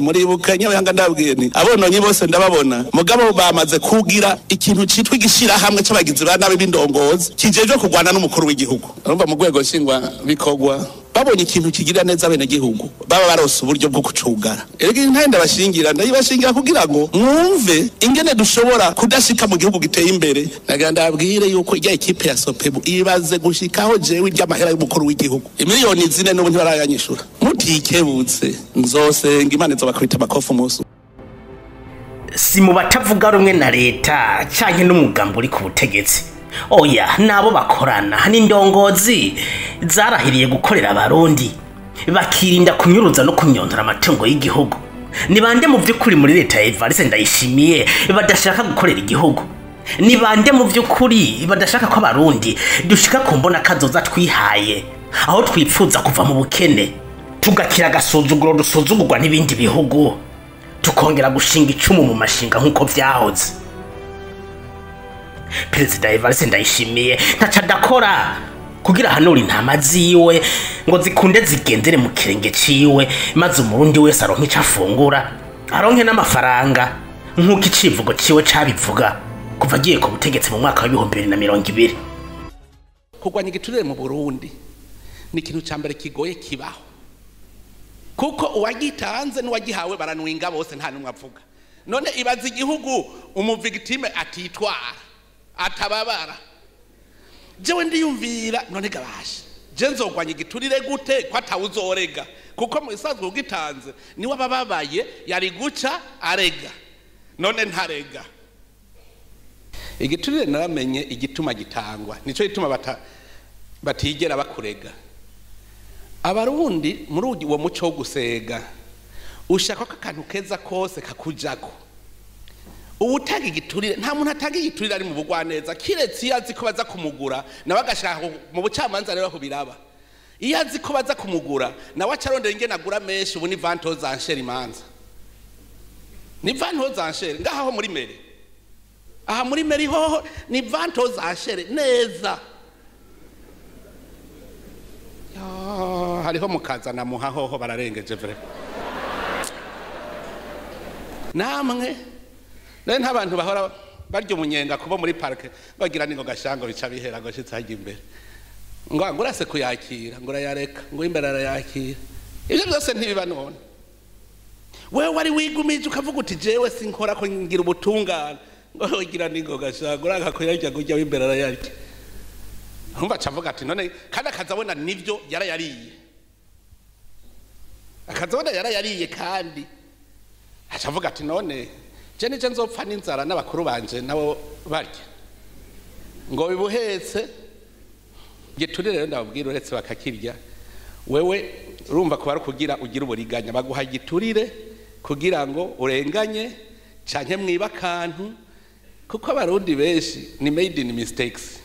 muri bukanya yanga ndabwireni abononye bose ndababona mugabo bamaze kugira ikintu citwa igishira hamwe c'abagizi ba nabi b'indongozi kijeje kugwana n'umukuru w'igihugu urumva mu rwego shingwa bikogwa babonye ikintu kigira neza bene gihugu baba barose uburyo bwo kucugara erega intende bashingira ndayibashingira kugira ngo mwumve ingene dushobora kudashika mu gihugu giteye imbere naganda abwire yuko ijya ekipe ya Sopebu ibaze gushikaho jewe ry'amahera y'umukuru w'igihugu imiliyoni 4 n'ubu ntibarayanyishura mutikebutse nzosenga Imana izobakwita amakofu musu si mu batavuga rumwe na leta canke n'umugambo uri ku butegetsi oya nabo bakorana n'indongozi zarahiriye gukorera abarundi bakirinda kunyuruza no kunyondora amatungo y'igihugu ni bande mu vy'ukuri muri leta ya Evariste Ndayishimiye badashaka gukorera igihugu ni bande mu vy'ukuri badashaka ko abarundi dushika ku mbona kazoza twihaye aho twipfuza kuva mu bukene tugakira gasuzuguro dusuzugurwa n'ibindi bihugu tukongera gushinga icumu mu mashinga nkuko vyahoze Perezida Evariste Ndayishimiye ntaca dakora kugira hanura intama ziwe ngo zikunde zigendere mu kirenge ciwe maze umurundi wese aronke icafungura aronke n'amafaranga nkuko icivugo ciwe cabivuga kuva agiye ku butegetsi mu mwaka wa 2020 kugwanya igiturire mu Burundi ni ikintu cambere kigoye kibaho kuko uwagitanze n'uwagihawe baranwinga bose nta numwe avuga none ibaza igihugu umuvictime atitwara atababara jewe ndiyumvira none gabasha je nzogwanya igiturire gute ko atawuzorega kuko mu isazwe ugitanze ni wabababaye yari guca arega none ntarega igiturire naramenye igituma gitangwa nico gituma batigera bakurega abarundi muri uwo muco wo gusega ushaka ko akantu keza kose kakujako ubutanga igiturire nta muntu atanga igiturire ari mu bugwaneza kiretse iyo azi ko baza kumugura nawe agashaka mu bucamanza rero aho biraba iyo azi ko baza kumugura nawe acarondera ingene agura menshi ubu ni vente aux enchères imanza ni vente aux enchères ngaho muri mere aha muri mere hoho ni vente aux enchères neza hariho mukazana muha hoho bararengeje vre namwe none ntabantu bahora baryo munyenga kubo muri parke bagira ningo gashango bica bihera ngo shitsa hajya imbere ngo ngurase kuyakira ngo yareka ngo imbere arayakira ibyo byose ntibiba none wewe wari wigumije ukavuga uti jewe sinkora ko ngira ubutungane ngo ugira ningo gashango uraka ko yarya kujya imbere arayarya Humba chavuga ati none kandi akazabona nivyo yarayariye akazabona yarayariye kandi achavuga ati none je nije nzopfa n'inzara n'abakuru banje nabo barya ngo bibuhetse giturire rero ndababwira uretse bakakirya wewe urumva ko bari kugira ugira uburiganya baguha giturire kugira ngo urenganye canke mwiba kantu kuko abarundi benshi ni made in mistakes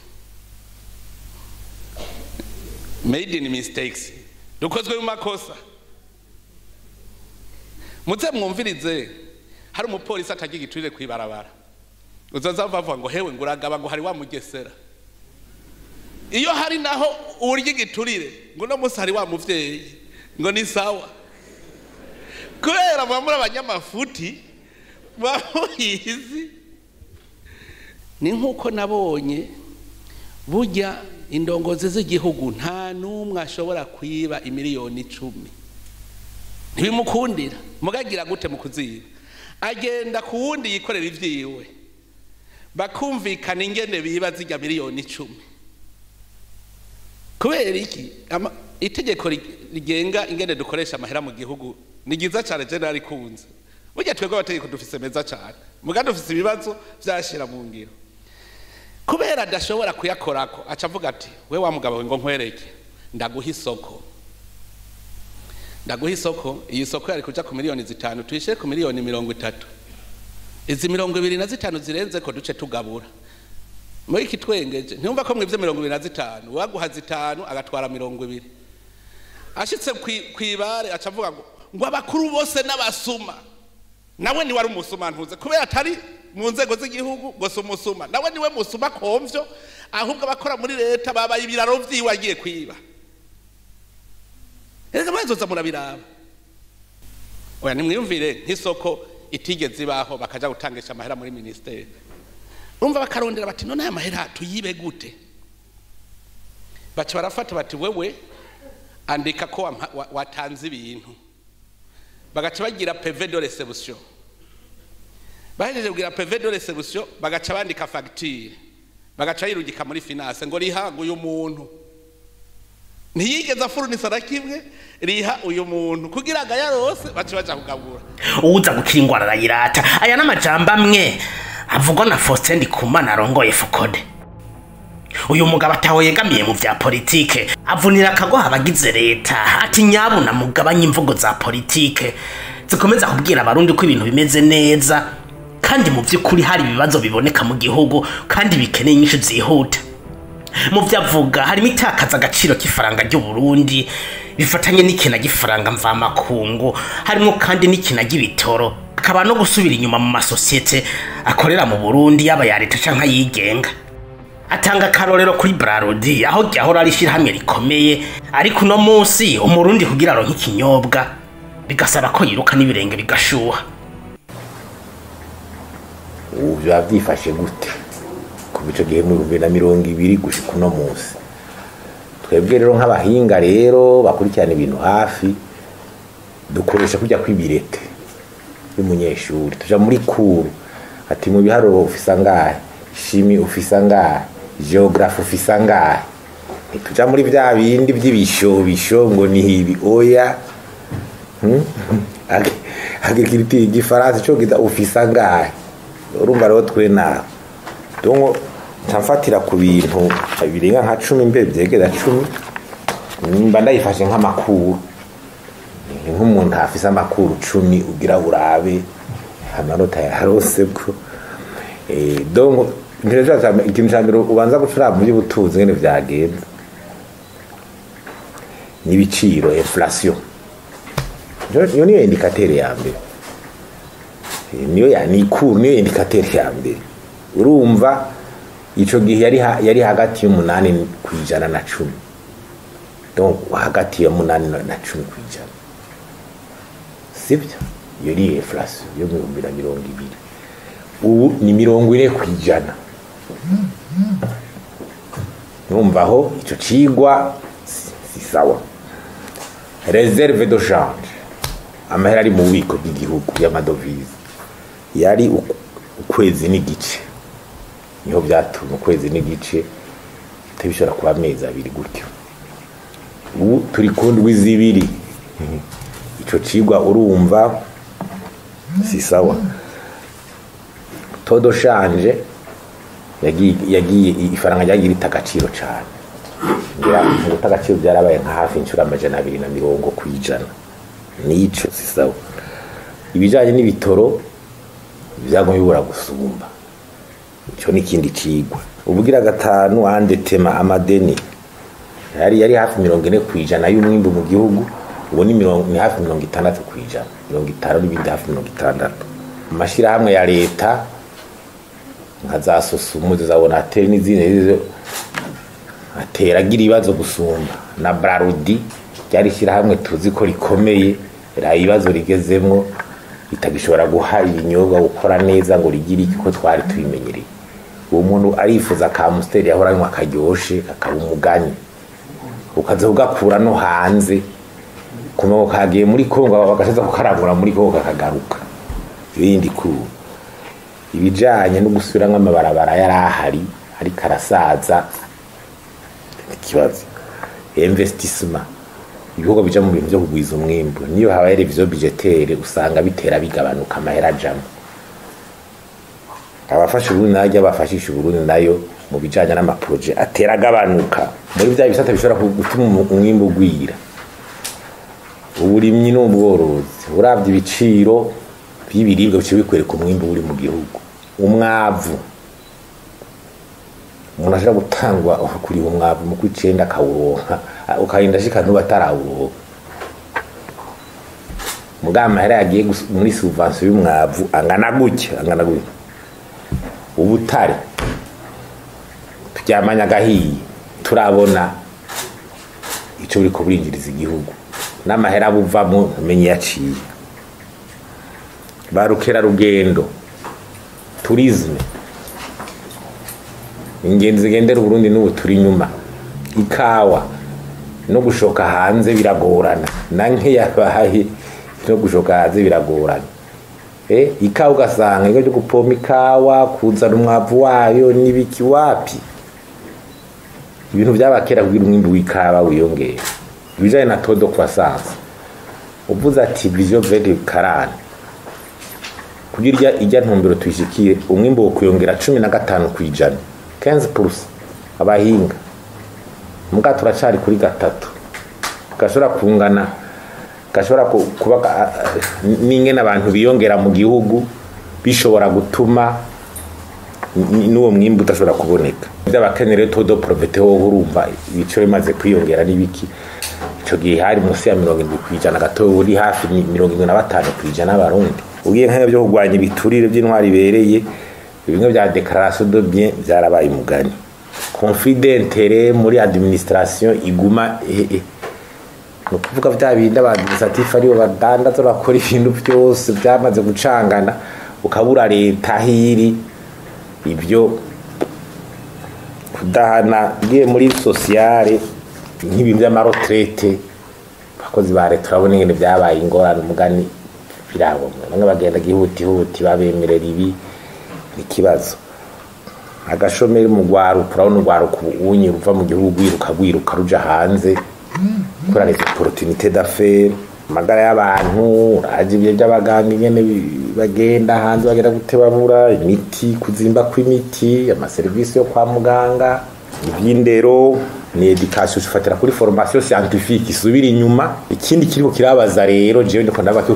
dukozwe mu makosa muze mwumvirize hari umupolisi atagira igiturire kwibarabara uzoza bavuga ngo hewe nguragaba ngo hari wa mugesera iyo hari naho urya igiturire ngo no musi hari wa muvyeyi ngo ni sawa kubera mwamura abanyamafuti bahizi ni nkuko nabonye burya indongozi z'igihugu nta numwe ashobora kwiba imiliyoni 10 ntibimukundira mugagira gute mu kuziba agenda ku wundi yikorera ivyiwe bakumvikana ingene biba zijya miliyoni 10 kubera iki itegeko rigenga ingene dukoresha amahera mu gihugu ni giza cyane je nari kunze burya twebwe abategeko dufise meza cyane muga dufise ibibazo vyashira mu ngiro kubera adashobora kuyakorako acavuga ati we wa mugabo ngo nkwereke ndaguha isoko iyi soko yari kuja ku miliyoni 5 tuyishe ku miliyoni 30 izi 25 zirenze ko duce tugabura muri kitwengeje ntumva ko mwivye 25 waguha 5 agatwara 20 ashitse kwibare acavuga ngo abakuru bose n'abasuma nawe ni wari umusuma ntuze kubera atari mu nzego z'igihugu gose umusuma nawe niwe musuma komvyo ahubwo abakora muri leta babaye ibiraro vyiwe agiye kwiba Ega mazoza murabiraba oya nimwiyumvire nk'isoko itigeze ibaho bakaja gutangisha amahera muri ministeri umva bakarondera bati none aya mahera tuyibe gute baca barafata bati wewe andika ko watanze ibintu bagaca bagira PV de réception bahejeje kugira PV de réception bagaca bandika facture bagaca yirugika muri finance ngo riha uyu muntu ntiyigeze afurunisa nakimwe riha uyu muntu kugira ngo yarose baca baja kugabura uza gukira ingwara arayirata aya n'amajambo amwe avugwa na Faustin Ndikumana arongoye Fukode uyu mugabo ataho yegamiye mu vya politike avunira akagoha abagize leta ati nyabuna mugabanye imvugo za politike zikomeza kubwira abarundi ko ibintu bimeze neza kandi mu vy'ukuri hari ibibazo biboneka mu gihugu kandi bikeneye inyishu zihuta mu vyavuga harimo itakaza agaciro k'ifaranga ry'Uburundi bifatanye n'ikina gifaranga mva makungu harimo kandi n'ikina gibitoro akaba no gusubira inyuma mu masosiyete akorera mu Burundi yaba ya leta canka yigenga atanga karorero kuri Brarodi aho gyahora ari shirahamwe rikomeye ariko no munsi umurundi kugira ronke ikinyobwa bigasaba ko yiruka n'ibirenge bigashuha uvya byifashe gute ku bice gihe mu 2020 gushika no munsi twebwe rero nk'abahinga rero bakurikirana ibintu hafi dukoresha kujya kwibirete y'umunyeshuri tuja muri kuru ati mu biharuro ufisa ngahe shimi ufisa ngahe geography ufisa ngahe tuja muri vya bindi by'ibishobisho ngo ni hibi oya agikiriti gifaransa cyo gita ufisa ngahe urumva rero twena dongo tamfatira ku bintu birenga nka 10 mbe byegera 10 mba ndayifashe nk'amakuru nk'umuntu afise amakuru 10 ugira urabe amanota yarose bwo dongo nterezaza ikintu cyambere ubanza gucura muri butuzi ngene vyagenze n'ibiciro inflation yo niyo indicateur ya mbere niyo niyo indicateur ya mbere urumva ico gihe yari hagati y'umunani kwijana na 10 donc hagati ya 8 na 10 kwijana sibyo yari inflation yo mu 2020 ubu ni 40 kwijana numvaho ico cigwa si sawa réserve de change amahera ari mu bubiko bw'igihugu y'amadovize yari ukwezi n'igice niho byatuma ukwezi n'igice tubishora kuba amezi 2 gutyo ubu turi kundwi zibiri ico cigwa urumva si sawa todo change yagiye ifaranga ryagiye ritagaciro cyane ngira ngo tagaciro byarabaye nka hafi incura amajana 250 kwijana nico si sawa ibijanye n'ibitoro byago bibura gusumba ico n'ikindi cigwa ubugira gatanu andetema amadeni yari hafi 40 kwijana y'umwimbo mu gihugu ubu ni hafi 60 kwijana 50 n'ibindi hafi 60 amashira hamwe ya leta nkazasosumuze zabona ateri n'izindi atera gira ibibazo gusumba na Brarodi ryari shira hamwe tuzi ko rikomeye ra ibibazo rigezemwo bitagishobora guha ibinyobwa gukora neza ngo rigire iki ko twari tubimenyereye uwo muntu arifuza ka musteri yahoranywa akaryoshe akaba umugani ukaza ugakura no hanze kuma ukagiye muri Kongo bagashaza kukaragura muri Kongo kakagaruka ibindi ku ibijanye no gusubira nk'amabarabara yarahari ari karasaza ikibazo investissement ibihugu bija mu bintu byo kugwiza umwimbo niyo habaye revision budgetaire usanga bitera bigabanuka amahera jamo abafasha Uburundi najya bafashisha Uburundi nayo mu bijanye n'amaproje atera gabanuka muri bya bisata bishobora gutuma umwimbo gwira uburimyi n'ubworozi uravye ibiciro by'ibiribwa bice bikwereka umwimbo uri mu gihugu umwavu umuntu ashaka gutangwa kuri umwavu mu kwicenda kawuronka ukarinda shika n'ubatarawuronka mugama hera yagiye muri subvention y'umwavu angana gutya ubutare turyamanya gahiye turabona ico buri ko burinjiriza igihugu n'amahera buvamo menye yaciye barukera rugendo tourisme ingenzi zigendera Uburundi n'ubu turi nyuma ikawa no gushoka hanze biragorana nanke yabaye no gushoka hanze biragorana ikawa ugasanga ngo gupoma ikawa kuzana umwavu wayo nibiki wapi ibintu byabakera kugira umwimbi w'ikawa wiyongera bijanye na todo croissance uvuze ati vision 2040 kugira ijya ntumbero tuyishikiye umwimbi wo kuyongera 15% 15% abahinga muga turacari kuri gatatu gashobora kungana gashobora kuba n'ingene abantu biyongera mu gihugu bishobora gutuma n'uwo mwimbi utashobora kuboneka by'abakenere todo profete ho urumva ibico bimaze kwiyongera n'ibiki ico gihe hari munsi ya 70% gato uri hafi 75% abarundi ugiye nk'ibyo byo kugwanya ibiturire by'intwari bereye bimwe bya déclaration de bien byarabaye umugani conflit d'intérêt muri administration iguma no kuvuga vya binda administratif ariyo badandaza bakora ibintu byose byamaze gucangana ukabura leta hiri ibyo kudahana giye muri sociale nk'ibintu by'amaretraite bakozi ba leta urabona ingene byabaye ingorane umugani birabo bamwe bagenda gihuti babemerera ibi ikibazo agashomeri mu gwaruka urabona urwaruka ubunyi ruva mu gihugu wiruka ruja hanze kora les opportunités d'affaires magara y'abantu raje ibyo by'abaganga nyene bagenda hanze bagenda gutebabura imiti kuzimba kw'imiti ama service yo kwa muganga ibyindero ni education ufatira kuri formation scientifique isubira inyuma ikindi kiriko kirabaza rero jewe ndiko ndabako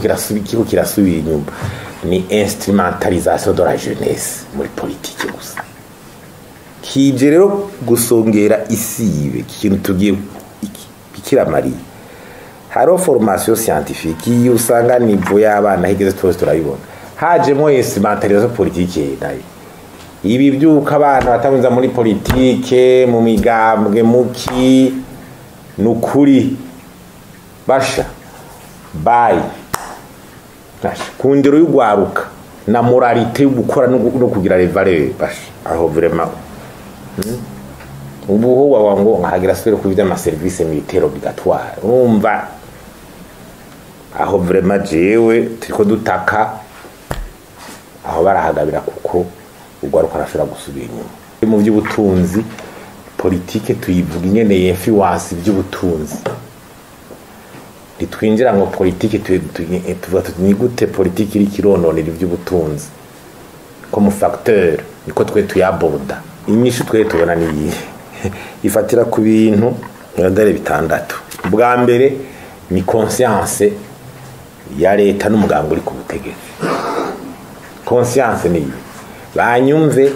kirasubira inyuma ni instrumentalisation de la jeunesse muri politique gusa kije rero gusongera isibe ikintu tugiye kiramari haro formation scientifique iyo usanga nivo y'abana higeze twose turabibona hajemo instrumentalisation politique nayo ibi byuka abana batamuza muri politike mu migambwe muki nukuri basha bye kundero y'ugwaruka na moralité yo gukora no kugira les valeurs basha aho vraiment ubu wango nkagira sero kubijya ama service militaire obligatoire umva aho vraiment jewe turiko dutaka aho barahagabira kuko ugwaruka arashobora gusubira inyuma mu by'ubutunzi politike tuyivuga nyene influence by'ubutunzi litwinjira ngo politike tuvuga ni gute politike iri kirononera by'ubutunzi comme facteur niko twe tuyaboda inyishu twe tubona ni ifatira ku bintu ndare bitandatu bwa mbere ni conscience ya leta n'umugambo uri ku butegetsi conscience ni banyumve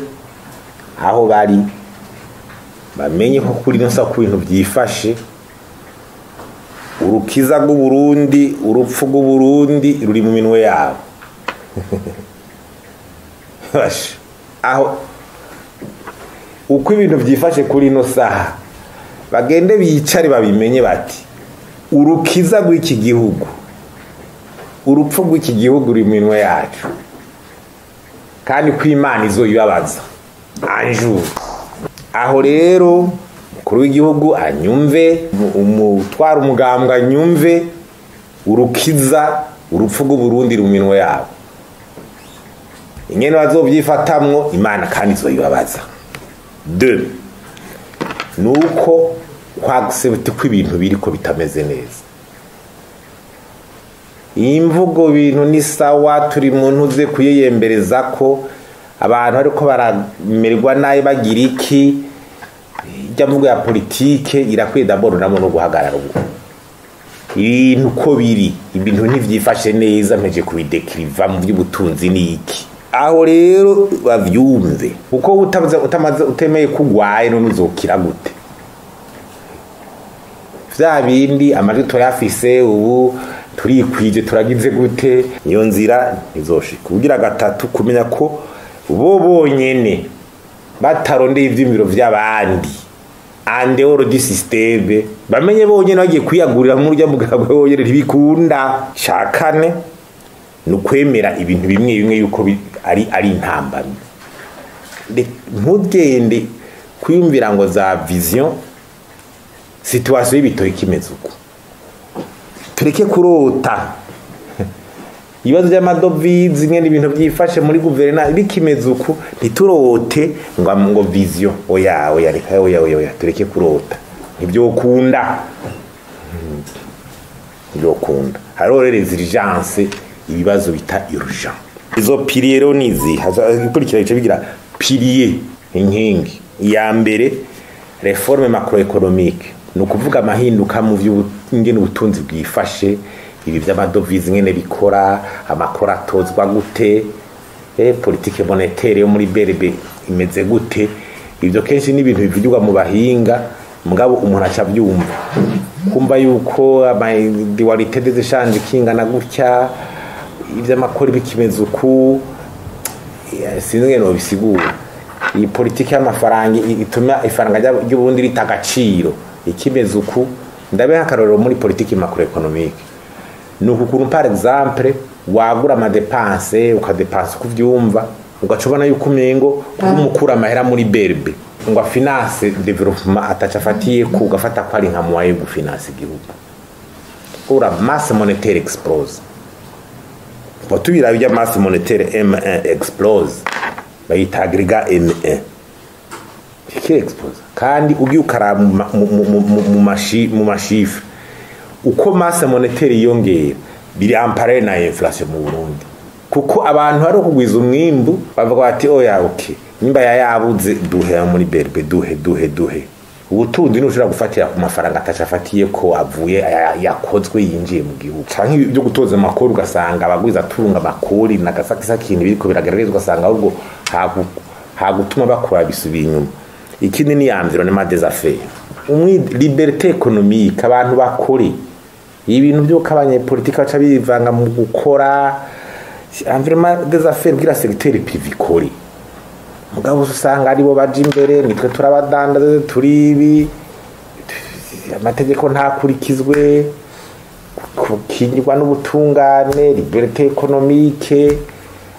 aho bari bamenye ko kuri no sa ku bintu byifashe urukiza rw'Uburundi urupfu rw'Uburundi ruri mu minwe yabo aho uko ibintu byifashe kuri no saha bagende bicare babimenye bati urukiza rw'iki gihugu urupfu rw'iki gihugu ruri mu minwe yacu kandi ko Imana izoyibabaza anjuru aho rero kuri w'igihugu anyumve umutwara umugambwe anyumve urukiza urupfu rw'Uburundi ruri mu minwe yabo ingene bazovyifatamwo Imana kandi izoyibabaza 2 nuko kwagusebete ko ibintu biriko bitameze neza imvugo bintu ni sawa turi mu ntuze kuyeyembereza ko abantu ariko baramerwa naye bagira iki ijya mvugo ya politike irakwiye d'abord namo no guhagarara ubu ibintu ko biri ibintu ntivyifashe neza mpeje kubidekriva mu by'ubutunzi niki aho rero bavyumve uko utamaze utemeye kugwaye no uzokira gute vya bindi amajito yafise ubu turikwije turagize gute iyo nzira izoshika kugira gatatu kumenya ko bo bonyene batarondeye ivyimiro vy'abandi ande oro di systeme bamenye bonyene bagiye kwiyagurira mu rya mugabo bonyene ntibikunda shakane nukwemera ibintu bimwe bimwe yuko ari intambamyi. Ntugende kwiyumvira ngo za vision situation y'ibitoyi kimeze uko. Tureke kurota ibibazo by'amadovize nyene ibintu byifashe muri guverinoma bikimeze uko, ntiturote ngo vision oya reka oya tureke kurota ibyo ukunda haro rero urgence ibibazo bita urgent. Izo pilier rero nizi hazakurikira ico bigira pilier inkingi ya mbere reforme macroeconomique no kuvuga amahinduka mu by'ingene ubutunzi bwifashe, ibi by'amadovize ngene bikora, amakora atozwa gute, politique monétaire yo muri BRB imeze gute. Ibyo kenshi ni ibintu bivugirwa mu bahinga, mugabo umuntu acabyumva kumva yuko dualité des échanges kingana gutya, iby'amakora bikimeze uku, sinzi no bisigura. Iyi politique y'amafaranga ituma ifaranga ry'Uburundi ritagaciro ikimeze uku. Ndabe hakarorero muri politique macroeconomique nuko ukuntu par exemple wagura ama dépenses ukadepansa kuvyumva ugacubona yuko umengo umukura amahera muri BRB ngo finance development atacafatiye ku ugafata ko ari nka moyen yo finance igihugu. Ura masse monétaire explose. Batubira bijya masse monétaire M1 explose bayita agregat M1 qui explose kandi ugiye ukara mu mashifre uko masse monétaire yongera biri ampare na inflation mu Burundi, kuko abantu hari kugwiza umwimbu bavuga bati oya okay nimba yabuze duhe muri BRB duhe ubutundi nushobora gufatira ku mafaranga atacafatiye ko avuye yakozwe yinjiye mu gihugu canke byo gutoza amakuru ugasanga abagwiza turunga amakori nagasakisa kintu biriko biragaragarizwa ugasanga ahubwo hagutuma bakora bisubira inyuma. Ikindi ni environnement des affaires, liberté économique, abantu bakore ibintu byo kabanye politique baca bivanga mu gukora environnement des affaires bwira secteur privé kore, mugabo usanga aribo baje imbere nitwe turabadandaza turibi amategeko ntakurikizwe kukingirwa n'ubutungane liberté économique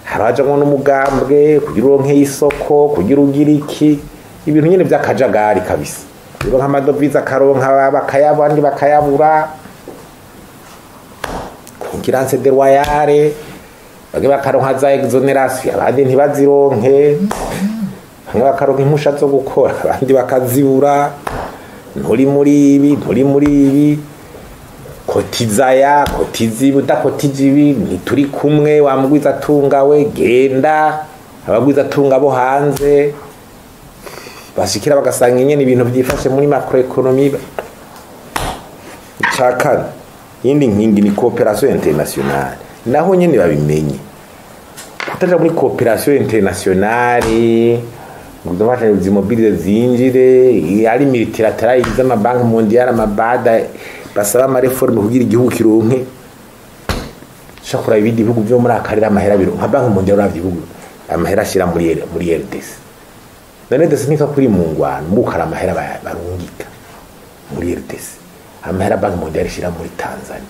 harajamwe n'umugambwe kugira uronke isoko kugira ugira iki ibintu nyene by'akajagari kabisa. Rero nk'amadovize akaronka bakayabandi bakayabura concurrence déloyale bage bakaronka za exoneration abandi ntibazironke, bamwe bakaronka impusha zo gukora abandi bakazibura. Nturi muri ibi kotizaya kotizi udakotijibi ntituri kumwe wamugwiza tungawe genda abagwiza tunga bo hanze bashikira bagasanga nyene ibintu byifashe muri macroeconomie. Chakana yindi nkingi ni coopération internationale, naho nyene babimenye kutaja muri coopération internationale ngudafasha zimobilize zinjire ari multilateral z'amabanki mondiale amabada basaba ama reforme kugira igihugu kironke shakura ibindi bihugu byo muri akarira amahera biro nka banki mondiale y'abihugu amahera ashira muri RDC none desinika kuri mu ngwano mukara amahera barungika muri RDC, amahera banki mondiale ishira muri Tanzania,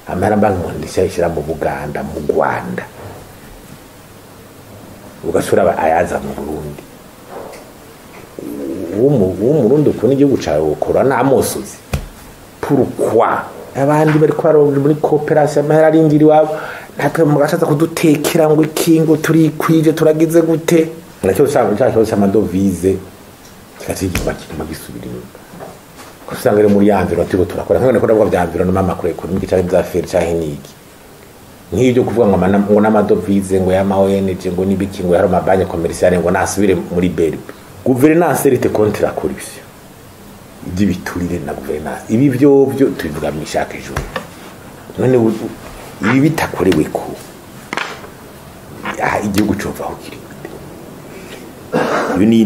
amahera banki mondiale ishira mu Buganda mu Rwanda ugasura ayaza mu Burundi. Umurundi uko n'igihugu cyawe ukora n'amosozi pourquoi abandi bari kwaronga muri coopération amahera arindiri wabo natwe mugashaza kudutekera ngo ikingo turi kwije turagize gute nacyo cyangwa amadovize cyakigima gisubira inyuma kusanga rero muri yanzira atibo turakora nkone ko ndavuga byanzira no mama kure ko n'iki cyari byafere cyahe niki nk'ibyo kuvuga ngo n'amadovize ngo yamaho energy ngo nibiki ngo yari amabanye commercial ngo nasubire muri BRB. Gouvernance rite contre la corruption iby'ibiturire na gouvernance ibi byo tubivuga mu ishaka ejo none ibi bitakorewe ko igihugu cyova aho kiri. Iyo ni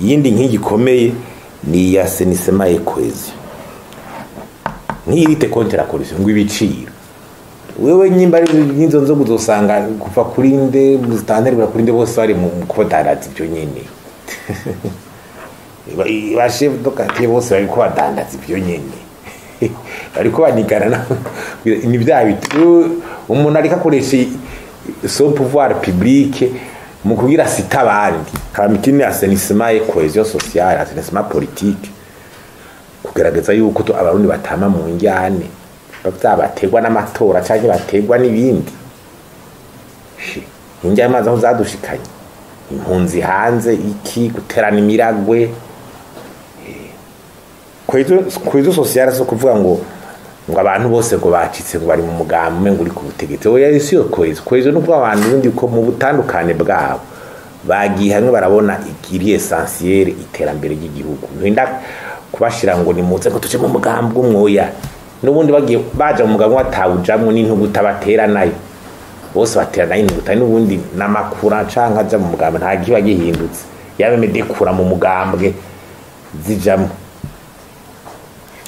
yindi nkingi ikomeye ni ya assainissement et cohesion. Nirite contre la corruption ngo ibiciro wewe nyimba n'inzo nzo guzosanga kuva kuri nde muzitanteri kuri nde bose bari mu kubadandaza ibyo nyene ba chef d'occasion bose bari kubadandaza ibyo nyene ariko banigana ni bya bitu umuntu ariko akoresha son pouvoir public mu kugira sita abandi kamitini assainissement et cohésion sociale assainissement politique kugerageza yuko to abarundi batama mu njyane bategwa n'amatora cyangwa bategwa n'ibindi injya maze aho zadushikanye impunzi hanze iki guterana imiragwe kwezo sociale so kuvuga ngo abantu bose ngo bacitse ngo bari mu mugambi ngo uri ku butegetsi oya isi yo kwezo no kuvuga abantu undi ko mu butandukane bwabo bagiye hamwe barabona ikiri essentiel iterambere ry'igihugu ntinda kubashira ngo ni muze ngo tuje mu mugambi umwoya n'ubundi bagiye baje mu mugambi watawujamwe n'intugu tabatera nayo bose baterana intuguta n'ubundi namakura canka aja mu mugambi nta giba gihindutse yabemede kura mu mugambwe zijamwe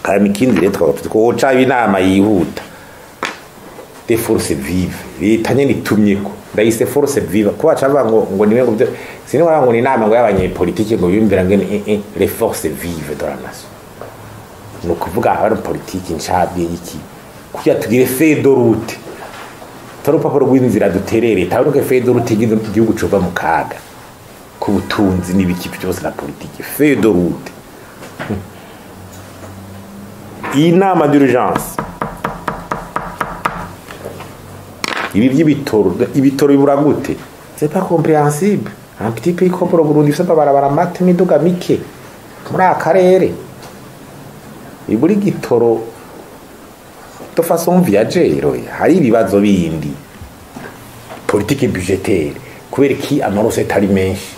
kandi ikindi rero twako ca inama yihuta de force vive bitanye nitumyeko ndayise force vive ko bacava ngo niwe ngo sine wala ngo ni inama ngo y'abanyepolitike ngo bimbira ngene les forces vives de la nation no kuvuga abari politiki ncabye iki kuya tugire feuille de route taro papuro gw'inzira duterere taruke feuille de route igihugu cova mu kaga ku butunzi n'ibiki byose na politiki feuille de route inama d'urgence ibi by'ibitoro bibura gute c'est pas compréhensible un petit pays comme le Burundi c'est pas barabara mate miduga mike muri akarere iburi gitoro de façon viagero hari ibibazo bindi politique budgétaire kubera ki amarose tari menshi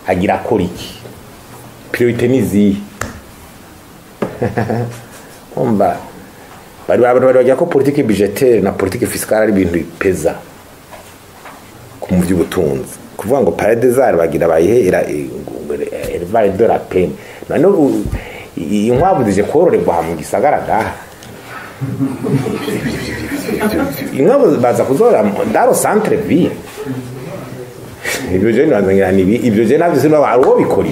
agira koriki priorité nizi umba bari bajya ko politique budgétaire na politique fiscale ari ibintu bipeza ku mu by'ubutunzi kuvuga ngo palais des arts bagira bayihera vale de la peine none inkwavu zije kororerwa mu gisagara da inkwavu baza kuzora daro centre ville ibyo je ndangira ni ibyo je navyo sino baro bikora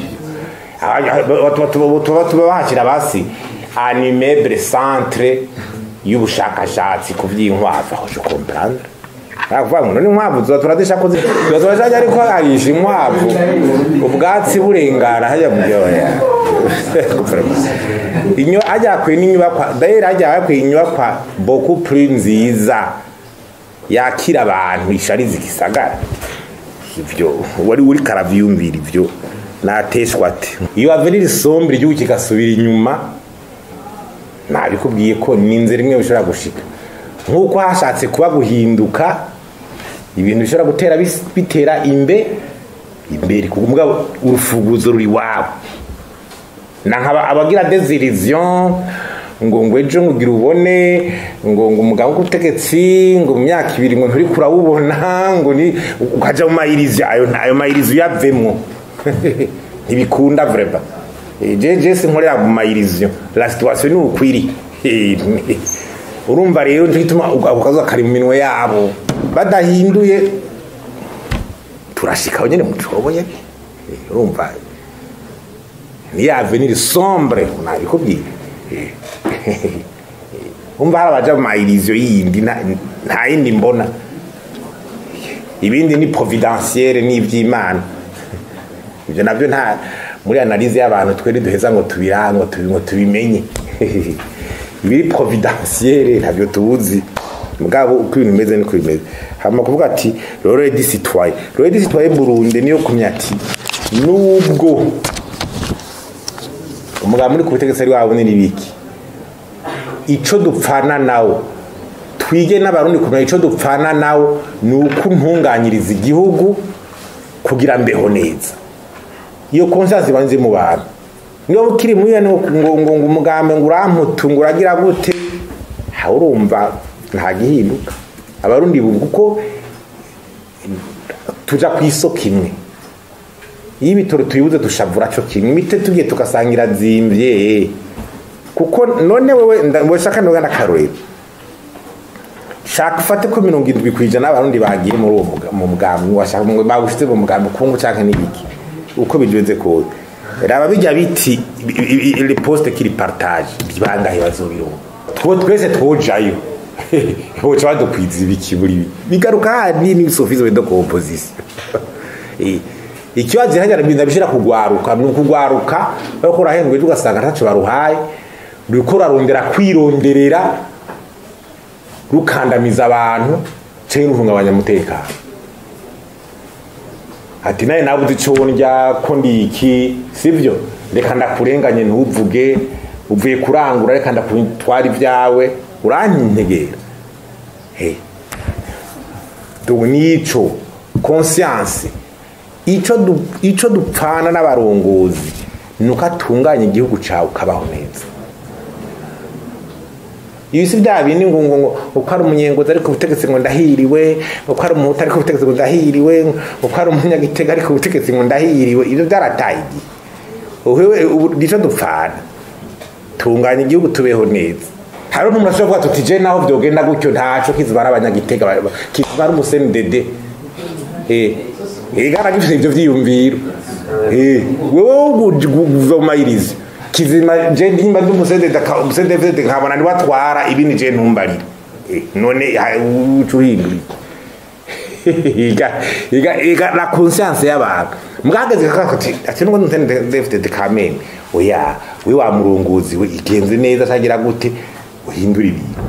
tuba bakira basi animebre centre y'ubushakashatsi ku by'inkwavu aho je comprendre avuga ngo none inkwavu turadesha ko tuzaje ariko arisha inkwavu ubwatsi burengana hajya mubyoya inyo ajya kwe n'inyubakwa daira ajya kwe inyubakwa beaucoup plus nziza yakira abantu ishariza igisagara ivyo wari uri karavyumvira ivyo nateshwa ati iyo avenir sombre igihugu kigasubira inyuma nabikubwiye ko ninze rimwe bishobora gushika nkuko hashatse kuba guhinduka ibintu bishobora gutera bitera imbere kuvuga urufuguzo ruri wabo nankaba abagira desillusion ngo ejo ngugira ubone ngo umugabo kutegetsi ngo myaka 2 ngo nturi kurawubona ngo ni ukaja mu mayirizo ayo mayirizo yavemwo ntibikunda vreba jeje sinkorera mu mayirizo la situation ni ukwiri urumva rero ntituma ukaza kari mu minwe yabo badahinduye turashika nyene mu coboye urumva ni avenir sombre nabikubwiye umva harabaja mu mayirizo yindi nta yindi mbona ibindi ni providentiel ni ivy'Imana ibyo nabyo nta muri analyse y'abantu twere duheza ngo tubirango tubimenye ibiri providentiel ntabyo tubuzi mugabo uko ibintu bimeze niko bimeze hama kuvuga ati role du citoyen Burundi niyo kumyati nubwo umugabo muri kubutegetsi ari wabone nibiki ico dupfana nawo twige n'abarundi kumenya ico dupfana nawo nuko ntunganyiriza igihugu kugira mbeho neza iyo conscience banze mu bantu niyo ukiri muye ngo umugambe ngo uramputungura agira gute ha urumva nta gihinduka abarundi buko tuja kwisoko imwe y'ibitoro tuyibuze dushavura cyo kimwe imite tugiye tugasangira zimvye kuko none wewe ndashaka no gana karore shaka fate ko 70% abarundi bagiye muri uwo mugambi washaka ngo bagushitse mu mugambi kungu canke nibiki uko bigenze ko raba bijya biti le poste qui partage bibangahe bazobiro twese twojayo ho cyado kwiza ibiki buri bigaruka ni sofizo ndo ko opposition ikibazo hajya bishira kugwaruka n'ukugwaruka bako rahengwe tugasanga ntaco baruhaye rukora rondera kwironderera rukandamiza abantu cyo n'uhungabanya mutekano ati naye nabuze ico ndya ko ndiki sivyo reka ndakurenganye ntuvuge uvuye kurangura reka ndakutwara ibyawe urantegera nico conscience ico dupfana n'abarongozi nuko atunganya igihugu cawe kabaho neza ibisi bya bindi ngo ukari umunyengozi ariko ubutegetsi ngo ndahiriwe ukari umuhutu ariko ubutegetsi ngo ndahiriwe ukari umunyagitega ariko ubutegetsi ngo ndahiriwe ibyo byarataye ubu nico dupfana tunganya igihugu tubeho neza hari umuntu ashobora kuvuga tuti je naho byogenda gutyo ntaco kizibara abanyagitega kizibara umuseni dede igara gifite ibyo vyiyumviro wewe uzomayiriza kizima je ndimba umusende nkabona ni watwara ibini je ntumbarira none ucuhindura iga la conscience y'abantu mwageze kakati ati ngo ntende de kamene oya we wa murunguzi we igenze neza tagira gute uhindura ibintu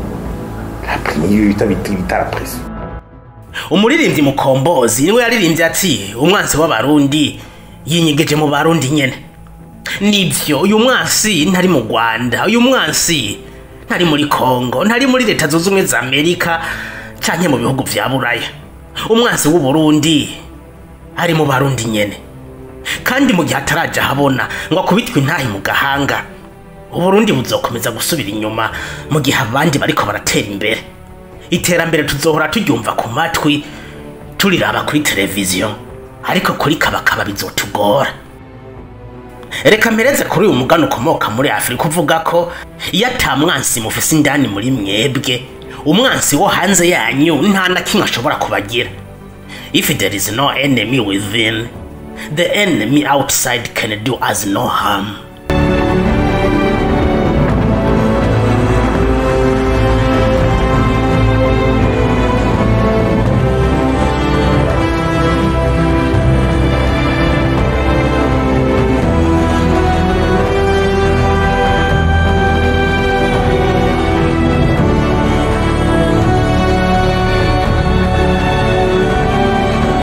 niyo bitara press umuririmbyi mukombozi niwe yaririmbye ati umwansi w'abarundi yinyigeje mu barundi nyene nivyo uyu mwansi ntari mu Rwanda uyu mwansi ntari muri Kongo ntari muri leta zunze ubumwe za Amerika canke mu bihugu vya Buraya umwansi w'Uburundi ari mu barundi nyene kandi mu gihe ataraja habona ngo akubitwe intahi mu gahanga Uburundi buzokomeza gusubira inyuma mu gihe abandi bariko baratera imbere iterambere tuzohora turyumva ku matwi turiraba kuri televiziyo ariko kuri kabakaba bizotugora reka mpereze kuri uyu mugano ukomoka muri Afrika uvuga ko iyo atamwansi mufise indani muri mwebwe umwansi wo hanze yanyu nta na kimwe ashobora kubagira if there is no enemy within the enemy outside can do us no harm